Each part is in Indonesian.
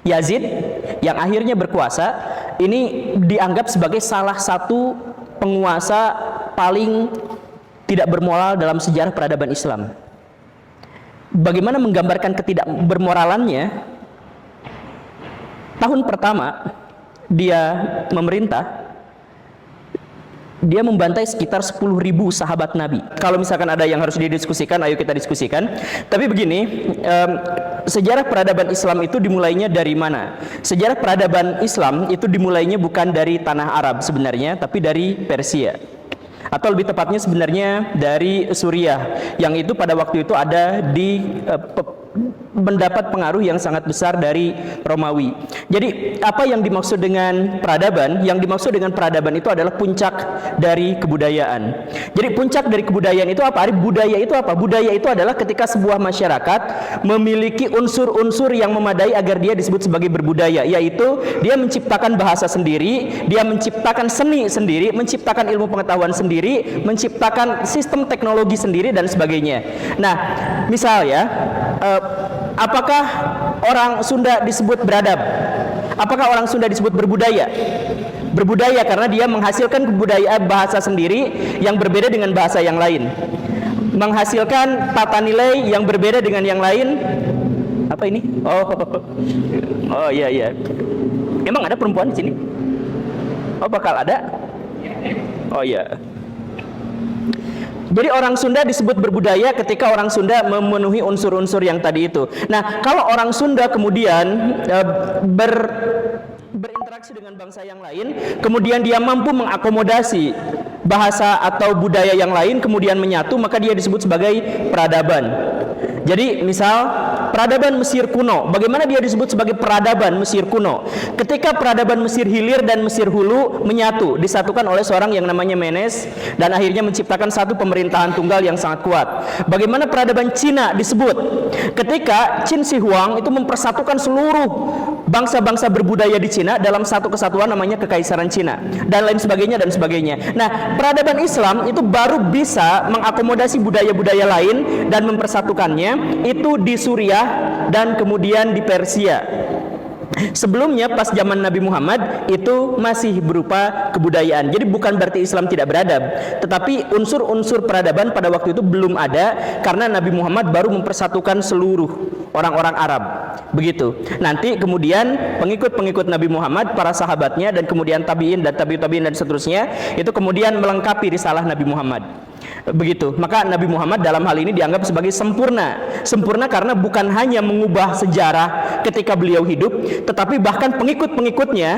Yazid yang akhirnya berkuasa, ini dianggap sebagai salah satu penguasa paling tidak bermoral dalam sejarah peradaban Islam. Bagaimana menggambarkan ketidakbermoralannya? Tahun pertama dia memerintah, dia membantai sekitar 10.000 sahabat Nabi. Kalau misalkan ada yang harus didiskusikan, ayo kita diskusikan. Tapi begini, sejarah peradaban Islam itu dimulainya dari mana? Sejarah peradaban Islam itu dimulainya bukan dari tanah Arab sebenarnya, tapi dari Persia. Atau lebih tepatnya sebenarnya dari Suriah, yang itu pada waktu itu ada di mendapat pengaruh yang sangat besar dari Romawi. Jadi apa yang dimaksud dengan peradaban? Yang dimaksud dengan peradaban itu adalah puncak dari kebudayaan. Jadi puncak dari kebudayaan itu apa? Budaya itu apa? Budaya itu adalah ketika sebuah masyarakat memiliki unsur-unsur yang memadai agar dia disebut sebagai berbudaya, yaitu dia menciptakan bahasa sendiri, dia menciptakan seni sendiri, menciptakan ilmu pengetahuan sendiri, menciptakan sistem teknologi sendiri dan sebagainya. Nah, misal ya, apakah orang Sunda disebut beradab? Apakah orang Sunda disebut berbudaya? Berbudaya karena dia menghasilkan kebudayaan bahasa sendiri yang berbeda dengan bahasa yang lain, menghasilkan tata nilai yang berbeda dengan yang lain. Apa ini? Oh iya iya. Emang ada perempuan di sini? Oh bakal ada? Oh iya. Jadi orang Sunda disebut berbudaya ketika orang Sunda memenuhi unsur-unsur yang tadi itu. Nah, kalau orang Sunda kemudian berinteraksi dengan bangsa yang lain, kemudian dia mampu mengakomodasi bahasa atau budaya yang lain, kemudian menyatu, maka dia disebut sebagai peradaban. Jadi misal peradaban Mesir kuno, bagaimana dia disebut sebagai peradaban Mesir kuno? Ketika peradaban Mesir Hilir dan Mesir Hulu menyatu, disatukan oleh seorang yang namanya Menes, dan akhirnya menciptakan satu pemerintahan tunggal yang sangat kuat. Bagaimana peradaban Cina disebut? Ketika Qin Shi Huang itu mempersatukan seluruh bangsa-bangsa berbudaya di Cina dalam satu kesatuan namanya Kekaisaran Cina, dan lain sebagainya dan sebagainya. Nah, peradaban Islam itu baru bisa mengakomodasi budaya-budaya lain dan mempersatukannya itu di Suriah dan kemudian di Persia. Sebelumnya pas zaman Nabi Muhammad itu masih berupa kebudayaan. Jadi bukan berarti Islam tidak beradab, tetapi unsur-unsur peradaban pada waktu itu belum ada karena Nabi Muhammad baru mempersatukan seluruh orang-orang Arab. Begitu. Nanti kemudian pengikut-pengikut Nabi Muhammad, para sahabatnya dan kemudian tabi'in dan tabi'ut tabi'in dan seterusnya itu kemudian melengkapi risalah Nabi Muhammad. Begitu. Maka Nabi Muhammad dalam hal ini dianggap sebagai sempurna. Sempurna karena bukan hanya mengubah sejarah ketika beliau hidup, tetapi bahkan pengikut-pengikutnya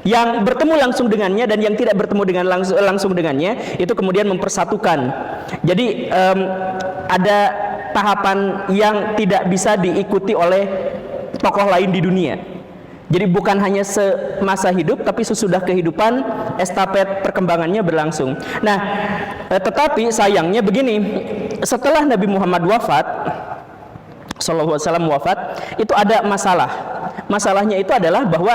yang bertemu langsung dengannya dan yang tidak bertemu dengan langsung dengannya itu kemudian mempersatukan. Jadi ada tahapan yang tidak bisa diikuti oleh tokoh lain di dunia. Jadi bukan hanya semasa hidup, tapi sesudah kehidupan estafet perkembangannya berlangsung. Nah, tetapi sayangnya begini, setelah Nabi Muhammad wafat, sallallahu alaihi wasallam wafat, itu ada masalah. Masalahnya itu adalah bahwa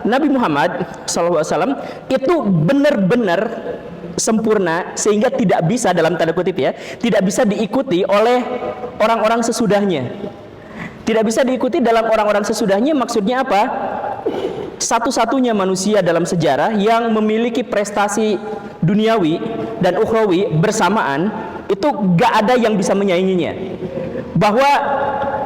Nabi Muhammad sallallahu alaihi wasallam itu benar-benar sempurna sehingga tidak bisa, dalam tanda kutip ya, tidak bisa diikuti oleh orang-orang sesudahnya. Tidak bisa diikuti dalam orang-orang sesudahnya, maksudnya apa? Satu-satunya manusia dalam sejarah yang memiliki prestasi duniawi dan ukhrawi bersamaan, itu gak ada yang bisa menyainginya. Bahwa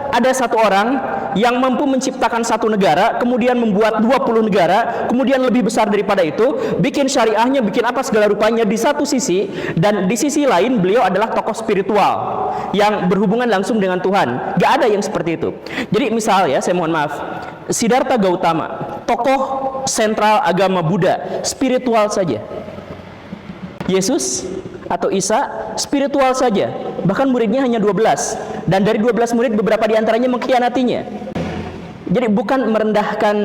ada satu orang yang mampu menciptakan satu negara, kemudian membuat 20 negara, kemudian lebih besar daripada itu, bikin syariahnya, bikin apa segala rupanya di satu sisi, dan di sisi lain beliau adalah tokoh spiritual yang berhubungan langsung dengan Tuhan. Gak ada yang seperti itu. Jadi misal ya, saya mohon maaf, Siddhartha Gautama, tokoh sentral agama Buddha, spiritual saja. Yesus atau Isa spiritual saja, bahkan muridnya hanya 12, dan dari 12 murid beberapa diantaranya mengkhianatinya. Jadi bukan merendahkan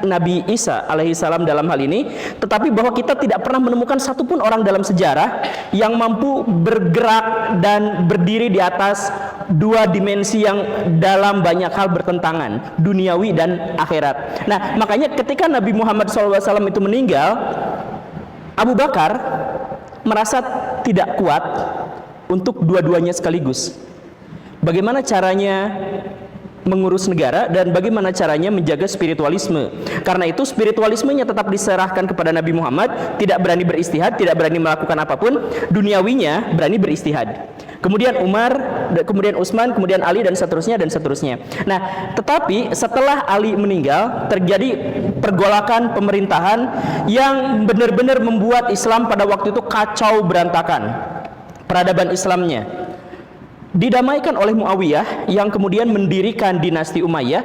Nabi Isa alaihissalam dalam hal ini, tetapi bahwa kita tidak pernah menemukan satupun orang dalam sejarah yang mampu bergerak dan berdiri di atas dua dimensi yang dalam banyak hal bertentangan, duniawi dan akhirat. Nah, makanya ketika Nabi Muhammad SAW itu meninggal, Abu Bakar merasa tidak kuat untuk dua-duanya sekaligus. Bagaimana caranya mengurus negara dan bagaimana caranya menjaga spiritualisme. Karena itu spiritualismenya tetap diserahkan kepada Nabi Muhammad, tidak berani beristihad, tidak berani melakukan apapun, duniawinya berani beristihad. Kemudian Umar, kemudian Utsman, kemudian Ali dan seterusnya dan seterusnya. Nah, tetapi setelah Ali meninggal terjadi pergolakan pemerintahan yang benar-benar membuat Islam pada waktu itu kacau berantakan. Peradaban Islamnya didamaikan oleh Muawiyah yang kemudian mendirikan dinasti Umayyah.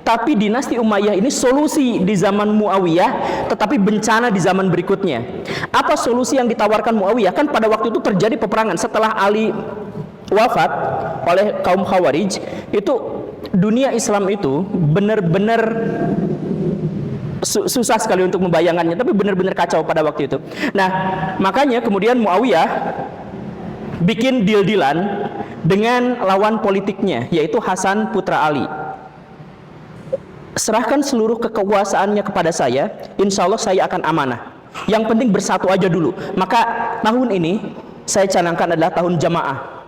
Tapi dinasti Umayyah ini solusi di zaman Muawiyah, tetapi bencana di zaman berikutnya. Apa solusi yang ditawarkan Muawiyah? Kan pada waktu itu terjadi peperangan setelah Ali wafat oleh kaum Khawarij. Itu dunia Islam itu benar-benar susah sekali untuk membayangkannya, tapi benar-benar kacau pada waktu itu. Nah, makanya kemudian Muawiyah bikin deal-dealan dengan lawan politiknya, yaitu Hasan putra Ali. Serahkan seluruh kekuasaannya kepada saya, insya Allah saya akan amanah. Yang penting bersatu aja dulu. Maka tahun ini saya canangkan adalah tahun jamaah.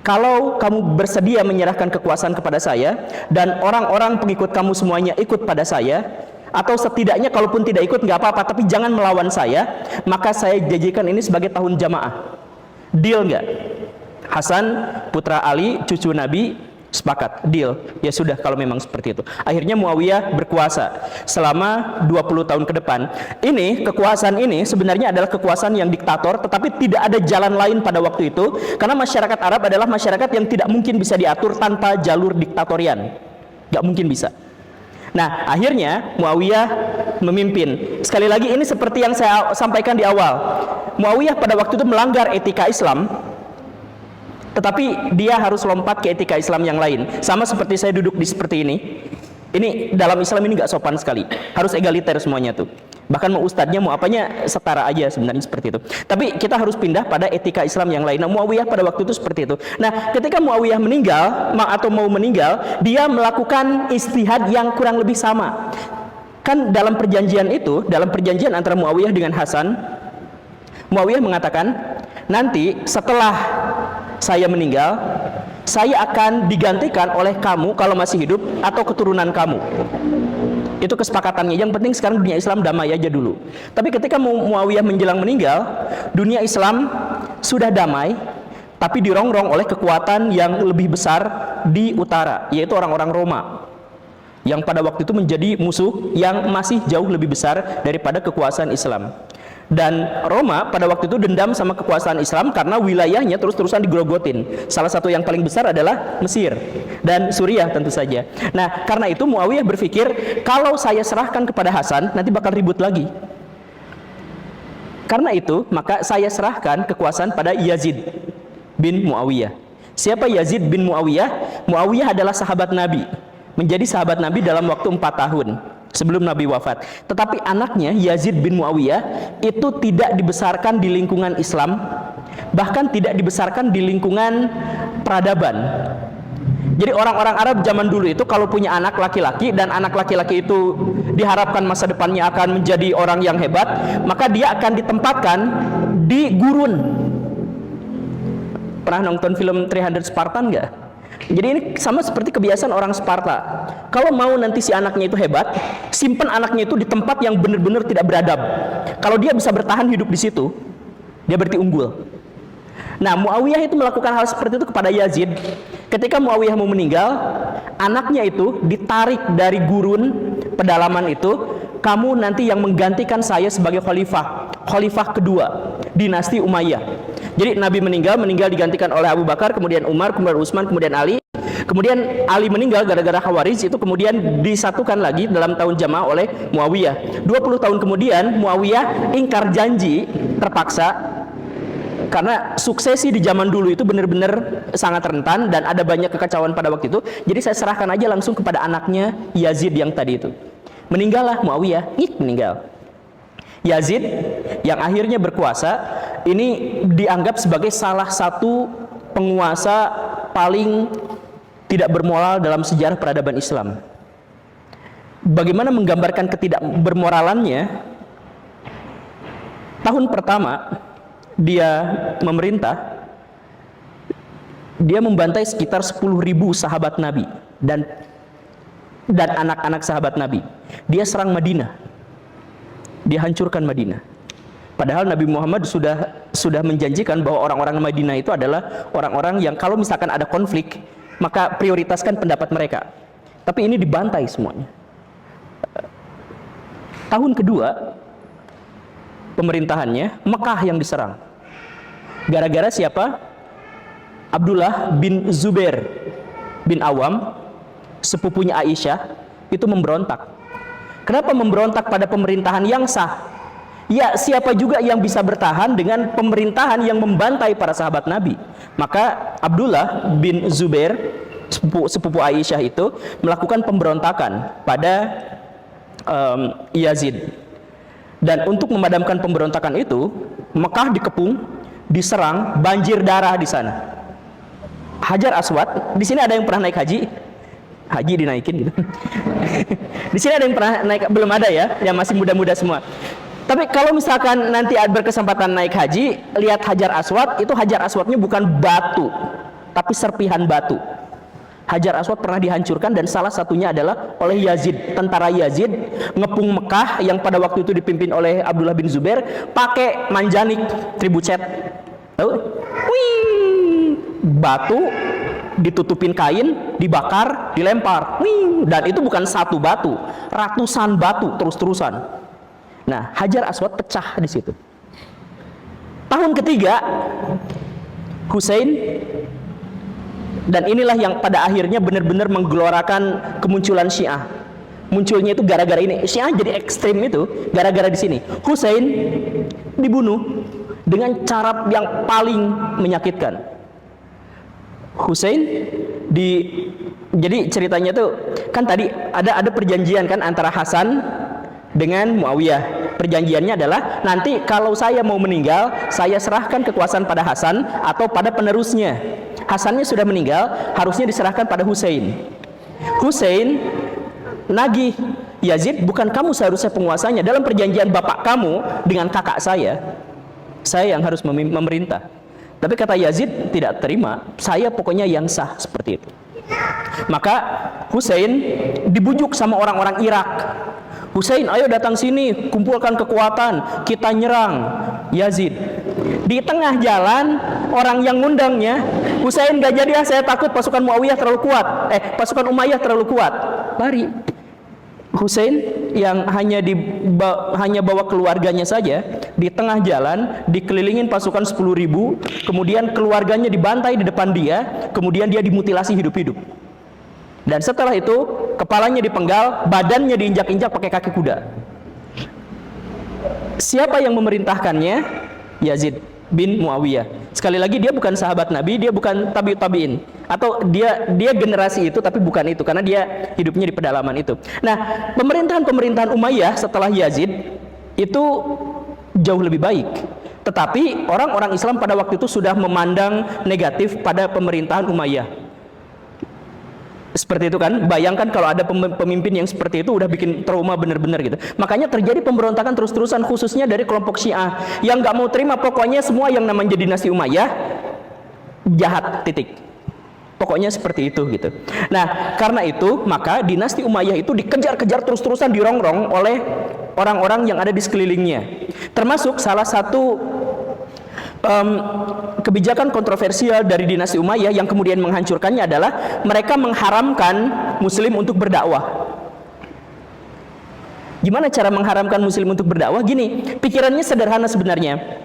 Kalau kamu bersedia menyerahkan kekuasaan kepada saya dan orang-orang pengikut kamu semuanya ikut pada saya, atau setidaknya kalaupun tidak ikut nggak apa-apa, tapi jangan melawan saya, maka saya jadikan ini sebagai tahun jamaah. Deal nggak? Hasan putra Ali, cucu Nabi, sepakat, deal. Ya sudah kalau memang seperti itu. Akhirnya Muawiyah berkuasa selama 20 tahun ke depan. Ini, kekuasaan ini sebenarnya adalah kekuasaan yang diktator, tetapi tidak ada jalan lain pada waktu itu, karena masyarakat Arab adalah masyarakat yang tidak mungkin bisa diatur tanpa jalur diktatorian. Gak mungkin bisa. Nah, akhirnya Muawiyah memimpin. Sekali lagi ini seperti yang saya sampaikan di awal. Muawiyah pada waktu itu melanggar etika Islam, tetapi dia harus lompat ke etika Islam yang lain. Sama seperti saya duduk di seperti ini. Ini dalam Islam ini nggak sopan sekali. Harus egaliter semuanya tuh. Bahkan mau ustadznya mau apanya setara aja sebenarnya seperti itu. Tapi kita harus pindah pada etika Islam yang lain. Nah, Muawiyah pada waktu itu seperti itu. Nah, ketika Muawiyah meninggal atau mau meninggal, dia melakukan istihad yang kurang lebih sama. Kan dalam perjanjian itu, dalam perjanjian antara Muawiyah dengan Hasan, Muawiyah mengatakan, nanti setelah saya meninggal, saya akan digantikan oleh kamu kalau masih hidup atau keturunan kamu. Itu kesepakatannya. Yang penting sekarang dunia Islam damai aja dulu. Tapi ketika Muawiyah menjelang meninggal, dunia Islam sudah damai, tapi dirongrong oleh kekuatan yang lebih besar di utara, yaitu orang-orang Roma, yang pada waktu itu menjadi musuh yang masih jauh lebih besar daripada kekuasaan Islam. Dan Roma pada waktu itu dendam sama kekuasaan Islam karena wilayahnya terus-terusan digrogotin. Salah satu yang paling besar adalah Mesir dan Suriah tentu saja. Nah, karena itu Muawiyah berpikir, kalau saya serahkan kepada Hasan nanti bakal ribut lagi. Karena itu maka saya serahkan kekuasaan pada Yazid bin Muawiyah. Siapa Yazid bin Muawiyah? Muawiyah adalah sahabat Nabi, menjadi sahabat Nabi dalam waktu 4 tahun sebelum Nabi wafat. Tetapi anaknya Yazid bin Muawiyah itu tidak dibesarkan di lingkungan Islam, bahkan tidak dibesarkan di lingkungan peradaban. Jadi orang-orang Arab zaman dulu itu kalau punya anak laki-laki dan anak laki-laki itu diharapkan masa depannya akan menjadi orang yang hebat, maka dia akan ditempatkan di gurun. Pernah nonton film 300 Spartan nggak? Jadi ini sama seperti kebiasaan orang Sparta. Kalau mau nanti si anaknya itu hebat, simpen anaknya itu di tempat yang benar-benar tidak beradab. Kalau dia bisa bertahan hidup di situ, dia berarti unggul. Nah, Muawiyah itu melakukan hal seperti itu kepada Yazid. Ketika Muawiyah mau meninggal, anaknya itu ditarik dari gurun pedalaman itu. Kamu nanti yang menggantikan saya sebagai khalifah kedua dinasti Umayyah. Jadi Nabi meninggal digantikan oleh Abu Bakar, kemudian Umar, kemudian Utsman, kemudian Ali. Kemudian Ali meninggal gara-gara Khawarij, itu kemudian disatukan lagi dalam tahun jamaah oleh Muawiyah. 20 tahun kemudian Muawiyah ingkar janji terpaksa, karena suksesi di zaman dulu itu benar-benar sangat rentan dan ada banyak kekacauan pada waktu itu. Jadi saya serahkan aja langsung kepada anaknya Yazid yang tadi itu. Meninggallah Muawiyah, meninggal. Yazid yang akhirnya berkuasa ini dianggap sebagai salah satu penguasa paling tidak bermoral dalam sejarah peradaban Islam. Bagaimana menggambarkan ketidakbermoralannya? Tahun pertama dia memerintah, dia membantai sekitar 10.000 sahabat Nabi. dan anak-anak sahabat Nabi. Dia serang Madinah. Dia hancurkan Madinah. Padahal Nabi Muhammad sudah menjanjikan bahwa orang-orang Madinah itu adalah orang-orang yang kalau misalkan ada konflik, maka prioritaskan pendapat mereka. Tapi ini dibantai semuanya. Tahun kedua pemerintahannya, Mekah yang diserang. Gara-gara siapa? Abdullah bin Zubair bin Awam, sepupunya Aisyah, itu memberontak. Kenapa memberontak pada pemerintahan yang sah? Ya, siapa juga yang bisa bertahan dengan pemerintahan yang membantai para sahabat Nabi? Maka Abdullah bin Zubair, sepupu Aisyah itu, melakukan pemberontakan pada Yazid. Dan untuk memadamkan pemberontakan itu, Mekah dikepung, diserang, banjir darah di sana. Hajar Aswad, di sini ada yang pernah naik haji? Haji dinaikin gitu. Di sini ada yang pernah naik? Belum ada ya, yang masih muda-muda semua. Tapi kalau misalkan nanti berkesempatan naik haji, lihat Hajar Aswad, itu Hajar Aswadnya bukan batu, tapi serpihan batu. Hajar Aswad pernah dihancurkan dan salah satunya adalah oleh Yazid. Tentara Yazid ngepung Mekah yang pada waktu itu dipimpin oleh Abdullah bin Zubair pakai manjanik tribucet. Tahu? Wih, batu ditutupin kain, dibakar, dilempar. Wih, dan itu bukan satu batu, ratusan batu terus-terusan. Nah, Hajar Aswad pecah di situ. Tahun ketiga, Hussein, dan inilah yang pada akhirnya benar-benar menggelorakan kemunculan Syiah. Munculnya itu gara-gara ini. Syiah jadi ekstrim itu gara-gara di sini. Hussein dibunuh dengan cara yang paling menyakitkan. Hussein jadi ceritanya tuh kan tadi ada perjanjian kan antara Hasan dengan Muawiyah. Perjanjiannya adalah nanti kalau saya mau meninggal, saya serahkan kekuasaan pada Hasan atau pada penerusnya. Hasannya sudah meninggal, harusnya diserahkan pada Hussein. Hussein nagih Yazid, bukan kamu seharusnya penguasanya. Dalam perjanjian bapak kamu dengan kakak saya yang harus memerintah. Tapi kata Yazid tidak terima, saya pokoknya yang sah, seperti itu. Maka Hussein dibujuk sama orang-orang Irak. Hussein, ayo datang sini, kumpulkan kekuatan, kita nyerang Yazid. Di tengah jalan, orang yang ngundangnya, Hussein gak jadi, saya takut pasukan Muawiyah terlalu kuat, pasukan Umayyah terlalu kuat, lari. Hussein yang hanya bawa keluarganya saja, di tengah jalan dikelilingin pasukan 10.000, kemudian keluarganya dibantai di depan dia, kemudian dia dimutilasi hidup-hidup. Dan setelah itu kepalanya dipenggal, badannya diinjak-injak pakai kaki kuda. Siapa yang memerintahkannya? Yazid bin Muawiyah. Sekali lagi, dia bukan sahabat Nabi, dia bukan tabi'in, atau dia generasi itu, tapi bukan itu, karena dia hidupnya di pedalaman itu. Nah, pemerintahan Umayyah setelah Yazid itu jauh lebih baik. Tetapi orang-orang Islam pada waktu itu sudah memandang negatif pada pemerintahan Umayyah. Seperti itu kan, bayangkan kalau ada pemimpin yang seperti itu udah bikin trauma bener-bener gitu. Makanya terjadi pemberontakan terus-terusan, khususnya dari kelompok Syiah yang nggak mau terima pokoknya semua yang namanya dinasti Umayyah jahat, titik. Pokoknya seperti itu gitu. Nah, karena itu maka dinasti Umayyah itu dikejar-kejar terus-terusan, dirongrong oleh orang-orang yang ada di sekelilingnya. Termasuk salah satu kebijakan kontroversial dari dinasti Umayyah yang kemudian menghancurkannya adalah mereka mengharamkan Muslim untuk berdakwah. Gimana cara mengharamkan Muslim untuk berdakwah? Gini, pikirannya sederhana sebenarnya.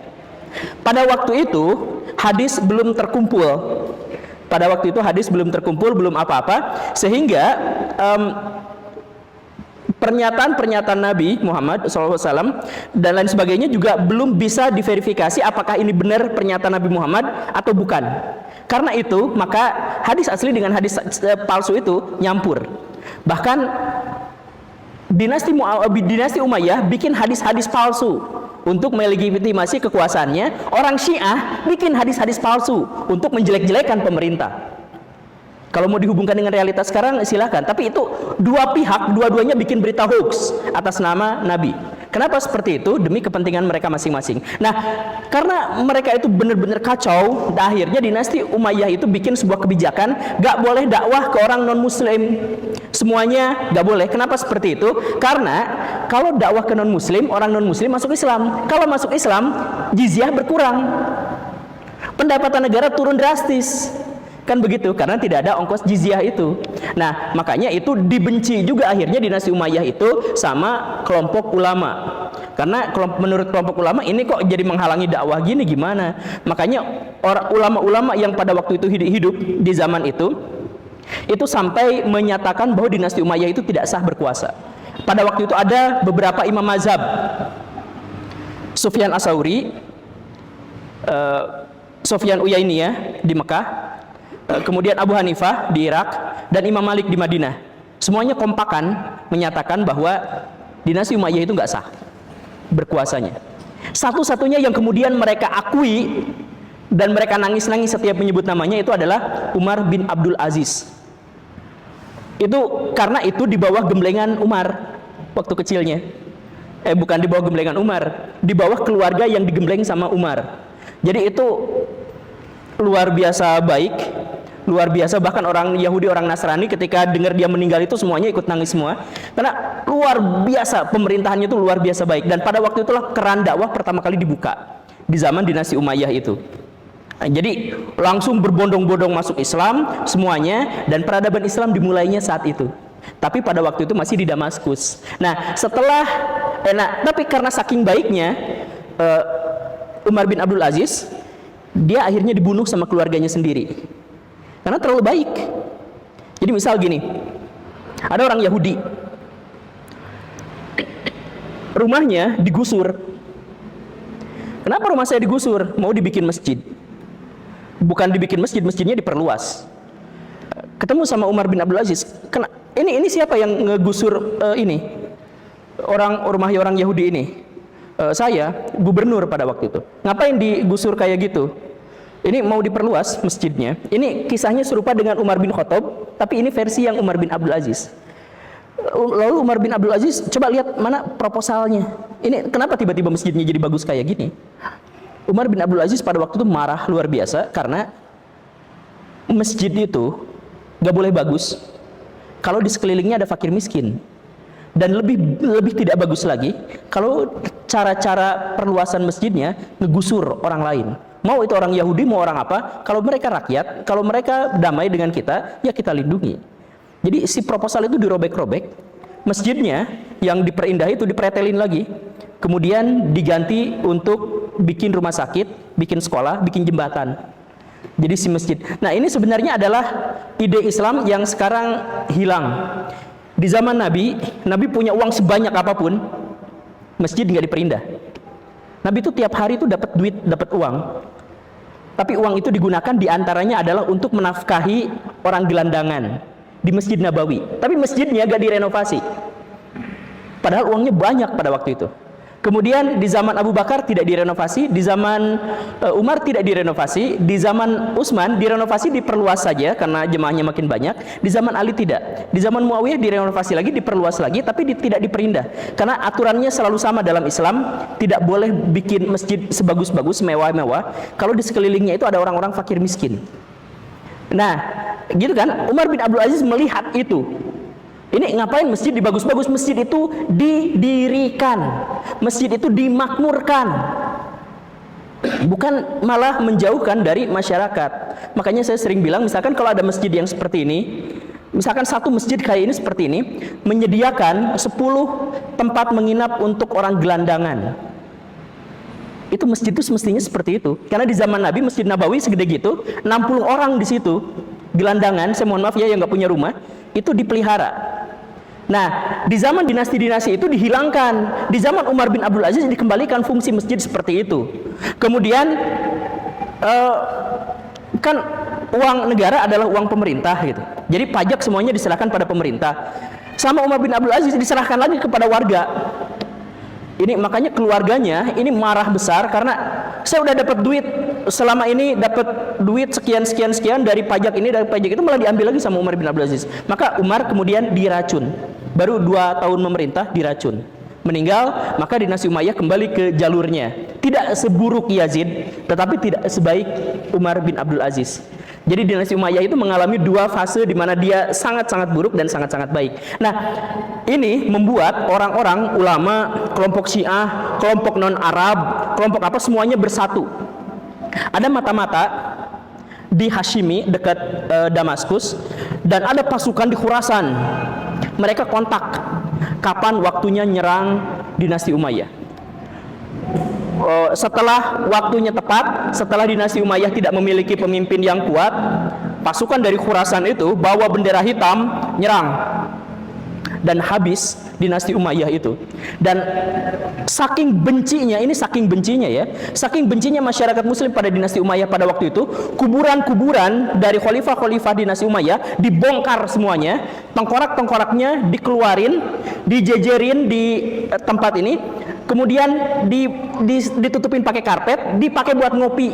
Pada waktu itu hadis belum terkumpul. Belum apa-apa, sehingga pernyataan-pernyataan Nabi Muhammad SAW dan lain sebagainya juga belum bisa diverifikasi apakah ini benar pernyataan Nabi Muhammad atau bukan. Karena itu maka hadis asli dengan hadis palsu itu nyampur. Bahkan dinasti Umayyah bikin hadis-hadis palsu untuk melegitimasi kekuasaannya. Orang Syiah bikin hadis-hadis palsu untuk menjelek-jelekan pemerintah. Kalau mau dihubungkan dengan realitas sekarang silahkan, tapi itu dua pihak, dua-duanya bikin berita hoax atas nama Nabi. Kenapa seperti itu? Demi kepentingan mereka masing-masing. Nah, karena mereka itu benar-benar kacau, akhirnya dinasti Umayyah itu bikin sebuah kebijakan, gak boleh dakwah ke orang non-muslim. Semuanya gak boleh. Kenapa seperti itu? Karena kalau dakwah ke non-muslim, orang non-muslim masuk Islam. Kalau masuk Islam, jizyah berkurang. Pendapatan negara turun drastis. Kan begitu, karena tidak ada ongkos jizyah itu. Nah, makanya itu dibenci juga akhirnya dinasti Umayyah itu sama kelompok ulama. Karena menurut kelompok ulama ini kok jadi menghalangi dakwah gini, gimana? Makanya orang ulama-ulama yang pada waktu itu hidup di zaman itu sampai menyatakan bahwa dinasti Umayyah itu tidak sah berkuasa. Pada waktu itu ada beberapa imam mazhab. Sufyan Ats-Tsauri, Sufyan Uyainiyah di Mekah, kemudian Abu Hanifah di Irak, dan Imam Malik di Madinah. Semuanya kompakan menyatakan bahwa dinasti Umayyah itu nggak sah berkuasanya. Satu-satunya yang kemudian mereka akui dan mereka nangis-nangis setiap menyebut namanya itu adalah Umar bin Abdul Aziz. Itu karena itu di bawah gemblengan Umar waktu kecilnya. Bukan di bawah gemblengan Umar, di bawah keluarga yang digembleng sama Umar. Jadi itu luar biasa baik, luar biasa. Bahkan orang Yahudi, orang Nasrani ketika dengar dia meninggal itu semuanya ikut nangis semua, karena luar biasa pemerintahannya itu luar biasa baik. Dan pada waktu itulah keran dakwah pertama kali dibuka di zaman dinasti Umayyah itu. Nah, jadi langsung berbondong-bondong masuk Islam semuanya, dan peradaban Islam dimulainya saat itu. Tapi pada waktu itu masih di Damaskus. Nah, setelah tapi karena saking baiknya Umar bin Abdul Aziz, dia akhirnya dibunuh sama keluarganya sendiri karena terlalu baik. Jadi misal gini, ada orang Yahudi, rumahnya digusur. Kenapa rumah saya digusur? Mau dibikin masjid. Bukan dibikin masjid, masjidnya diperluas. Ketemu sama Umar bin Abdul Aziz, ini siapa yang ngegusur ini? Rumah orang Yahudi ini. Saya gubernur pada waktu itu. Ngapain digusur kayak gitu? Ini mau diperluas masjidnya. Ini kisahnya serupa dengan Umar bin Khattab, tapi ini versi yang Umar bin Abdul Aziz. Lalu Umar bin Abdul Aziz, coba lihat mana proposalnya. Ini kenapa tiba-tiba masjidnya jadi bagus kayak gini? Umar bin Abdul Aziz pada waktu itu marah luar biasa karena masjid itu gak boleh bagus kalau di sekelilingnya ada fakir miskin. Dan lebih tidak bagus lagi kalau cara-cara perluasan masjidnya ngegusur orang lain. Mau itu orang Yahudi, mau orang apa, kalau mereka rakyat, kalau mereka damai dengan kita, ya kita lindungi. Jadi si proposal itu dirobek-robek, masjidnya yang diperindah itu dipretelin lagi, kemudian diganti untuk bikin rumah sakit, bikin sekolah, bikin jembatan. Jadi si masjid. Nah, ini sebenarnya adalah ide Islam yang sekarang hilang. Di zaman Nabi punya uang sebanyak apapun, masjid nggak diperindah. Nabi itu tiap hari itu dapat duit, dapat uang. Tapi uang itu digunakan diantaranya adalah untuk menafkahi orang gelandangan di Masjid Nabawi. Tapi masjidnya nggak direnovasi. Padahal uangnya banyak pada waktu itu. Kemudian di zaman Abu Bakar tidak direnovasi, di zaman Umar tidak direnovasi, di zaman Utsman direnovasi, diperluas saja karena jemaahnya makin banyak. Di zaman Ali tidak. Di zaman Muawiyah direnovasi lagi, diperluas lagi, tapi tidak diperindah. Karena aturannya selalu sama dalam Islam, tidak boleh bikin masjid sebagus-bagus, mewah-mewah kalau di sekelilingnya itu ada orang-orang fakir miskin. Nah, gitu kan? Umar bin Abdul Aziz melihat itu. Ini ngapain masjid dibagus-bagus? Masjid itu didirikan, masjid itu dimakmurkan, bukan malah menjauhkan dari masyarakat. Makanya saya sering bilang, misalkan kalau ada masjid yang seperti ini, misalkan satu masjid kayak ini seperti ini, menyediakan 10 tempat menginap untuk orang gelandangan. Itu masjid itu semestinya seperti itu. Karena di zaman Nabi Masjid Nabawi segede gitu, 60 orang di situ gelandangan, saya mohon maaf ya yang nggak punya rumah, itu dipelihara. Nah, di zaman dinasti-dinasti itu dihilangkan. Di zaman Umar bin Abdul Aziz dikembalikan fungsi masjid seperti itu. Kemudian kan uang negara adalah uang pemerintah gitu. Jadi pajak semuanya diserahkan pada pemerintah. Sama Umar bin Abdul Aziz diserahkan lagi kepada warga. Ini makanya keluarganya ini marah besar karena saya udah dapat duit selama ini, dapat duit sekian dari pajak ini, dari pajak itu malah diambil lagi sama Umar bin Abdul Aziz. Maka Umar kemudian diracun. Baru 2 tahun memerintah diracun. meninggal, maka dinasti Umayyah kembali ke jalurnya. Tidak seburuk Yazid, tetapi tidak sebaik Umar bin Abdul Aziz. Jadi dinasti Umayyah itu mengalami dua fase di mana dia sangat-sangat buruk dan sangat-sangat baik. Nah, ini membuat orang-orang ulama, kelompok Syiah, kelompok non-Arab, kelompok apa semuanya bersatu. Ada mata-mata di Hashimi dekat Damaskus, dan ada pasukan di Khurasan. Mereka kontak kapan waktunya nyerang dinasti Umayyah. Setelah waktunya tepat, setelah dinasti Umayyah tidak memiliki pemimpin yang kuat, pasukan dari Khurasan itu bawa bendera hitam nyerang dan habis dinasti Umayyah itu. Dan saking bencinya, ini saking bencinya ya, saking bencinya masyarakat muslim pada dinasti Umayyah pada waktu itu, kuburan-kuburan dari khalifah-khalifah dinasti Umayyah dibongkar semuanya, tengkorak-tengkoraknya dikeluarin, dijejerin di tempat ini, kemudian ditutupin pakai karpet, dipakai buat ngopi.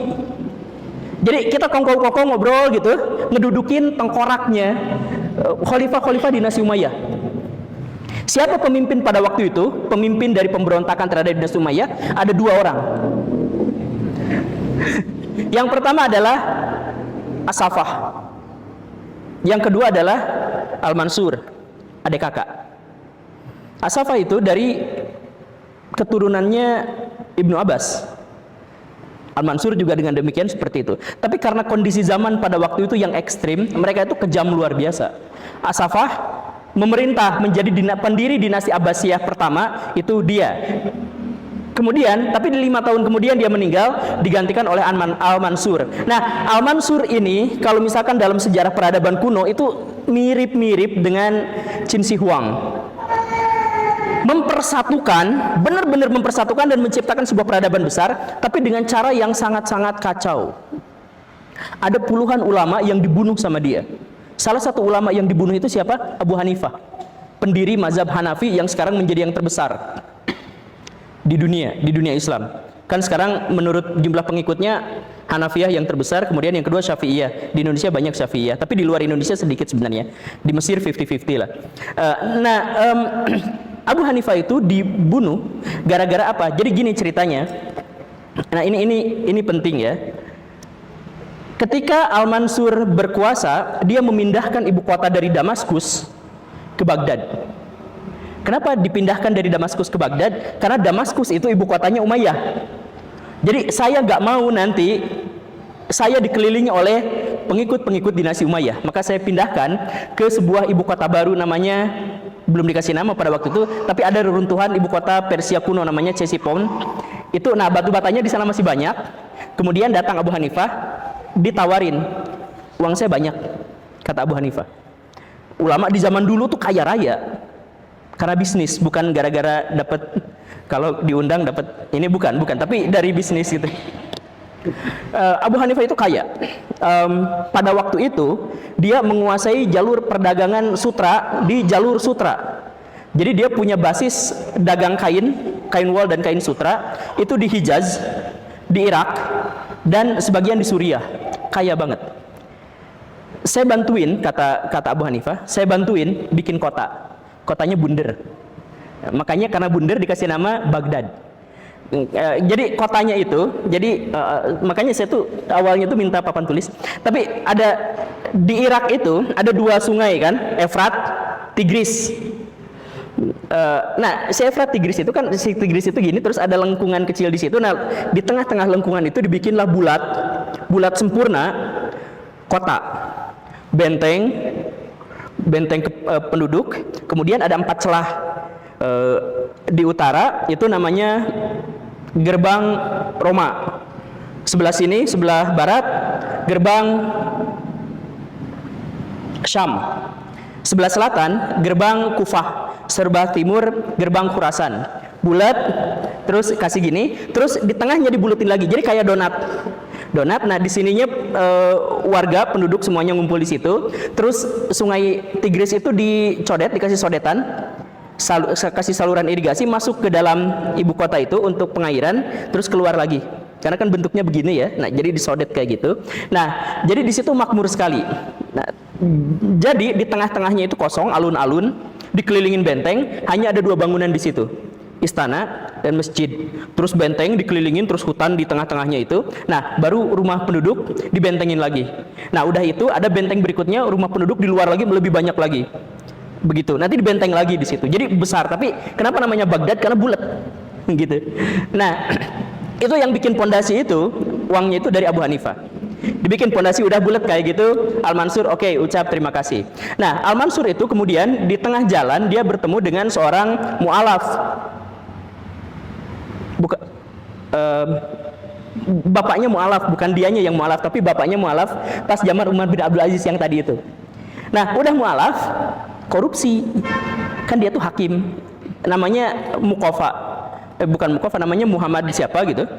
Jadi kita kongko-kongko ngobrol gitu, ngedudukin tengkoraknya khalifah-khalifah dinasti Umayyah. Siapa pemimpin pada waktu itu? Pemimpin dari pemberontakan terhadap dinasti Umayyah ada dua orang. Yang pertama adalah As-Safah. Yang kedua adalah Al-Mansur, adik kakak. As-Safah itu dari keturunannya Ibnu Abbas. Al-Mansur juga dengan demikian seperti itu. Tapi karena kondisi zaman pada waktu itu yang ekstrim, mereka itu kejam luar biasa. As-Safah memerintah menjadi pendiri dinasti Abbasiyah pertama, itu dia. Kemudian, tapi di 5 tahun kemudian dia meninggal, digantikan oleh Al-Mansur. Nah, Al-Mansur ini kalau misalkan dalam sejarah peradaban kuno itu mirip-mirip dengan Qin Shi Huang. Mempersatukan, benar-benar mempersatukan dan menciptakan sebuah peradaban besar, tapi dengan cara yang sangat-sangat kacau. Ada puluhan ulama yang dibunuh sama dia. Salah satu ulama yang dibunuh itu siapa? Abu Hanifah, pendiri mazhab Hanafi yang sekarang menjadi yang terbesar di dunia Islam. Kan sekarang menurut jumlah pengikutnya Hanafiyah yang terbesar, kemudian yang kedua Syafi'iyah. Di Indonesia banyak Syafi'iyah, tapi di luar Indonesia sedikit sebenarnya. Di Mesir 50-50 lah. Abu Hanifah itu dibunuh gara-gara apa? Jadi gini ceritanya. Nah, ini penting ya. Ketika Al-Mansur berkuasa, dia memindahkan ibu kota dari Damaskus ke Baghdad. Kenapa dipindahkan dari Damaskus ke Baghdad? Karena Damaskus itu ibu kotanya Umayyah. Jadi saya nggak mau nanti saya dikelilingi oleh pengikut-pengikut dinasti Umayyah. Maka saya pindahkan ke sebuah ibu kota baru, namanya belum dikasih nama pada waktu itu, tapi ada reruntuhan ibu kota Persia kuno namanya Ctesiphon. Itu, nah batu batanya di sana masih banyak. Kemudian datang Abu Hanifah, ditawarin, uang saya banyak, kata Abu Hanifah. Ulama di zaman dulu tuh kaya raya karena bisnis, bukan gara-gara dapat, kalau diundang dapat ini, bukan, tapi dari bisnis gitu. Abu Hanifah itu kaya. Pada waktu itu dia menguasai jalur perdagangan sutra di jalur sutra. Jadi dia punya basis dagang kain wol dan kain sutra itu di Hijaz, di Irak, dan sebagian di Suriah. Kaya banget. Saya bantuin, kata Abu Hanifah, saya bantuin bikin kota. Kotanya Bunder. Makanya karena Bunder dikasih nama Baghdad. Jadi kotanya itu, makanya saya tuh awalnya tuh minta papan tulis. Tapi ada di Irak itu ada dua sungai kan, Efrat, Tigris. Nah, si Efrat Tigris itu kan, si Tigris itu gini, terus ada lengkungan kecil di situ. Nah, di tengah-tengah lengkungan itu dibikinlah bulat sempurna kota, benteng penduduk. Kemudian ada 4 celah di utara, itu namanya gerbang Roma. Sebelah sini, sebelah barat, gerbang Syam. Sebelah selatan, gerbang Kufah. Sebelah timur, gerbang Khurasan. Bulat, terus kasih gini, terus di tengahnya dibulutin lagi. Jadi kayak donat. Nah di sininya warga penduduk semuanya ngumpul di situ. Terus sungai Tigris itu dicodet, dikasih sodetan, kasih saluran irigasi masuk ke dalam ibu kota itu untuk pengairan, terus keluar lagi. Karena kan bentuknya begini ya. Nah, jadi disodet kayak gitu. Nah, jadi di situ makmur sekali. Nah, jadi di tengah-tengahnya itu kosong, alun-alun, dikelilingin benteng, hanya ada 2 bangunan di situ. istana dan masjid, terus benteng dikelilingin, terus hutan di tengah-tengahnya itu. Nah, baru rumah penduduk dibentengin lagi. Nah, udah itu ada benteng berikutnya, rumah penduduk di luar lagi lebih banyak lagi. Begitu. Nanti dibenteng lagi di situ. Jadi besar, tapi kenapa namanya Baghdad? Karena bulat. Gitu. Nah, itu yang bikin pondasi itu, uangnya itu dari Abu Hanifah. Dibikin pondasi udah bulat kayak gitu, Al-Mansur oke, ucap terima kasih. Nah, Al-Mansur itu kemudian di tengah jalan dia bertemu dengan seorang mu'alaf. Bapaknya mu'alaf, bukan dianya yang mu'alaf, tapi bapaknya mu'alaf pas zaman Umar bin Abdul Aziz yang tadi itu. Nah, udah mu'alaf, korupsi. Kan dia tuh hakim. Namanya Muqafa. Bukan Muqafa, namanya Muhammad siapa gitu.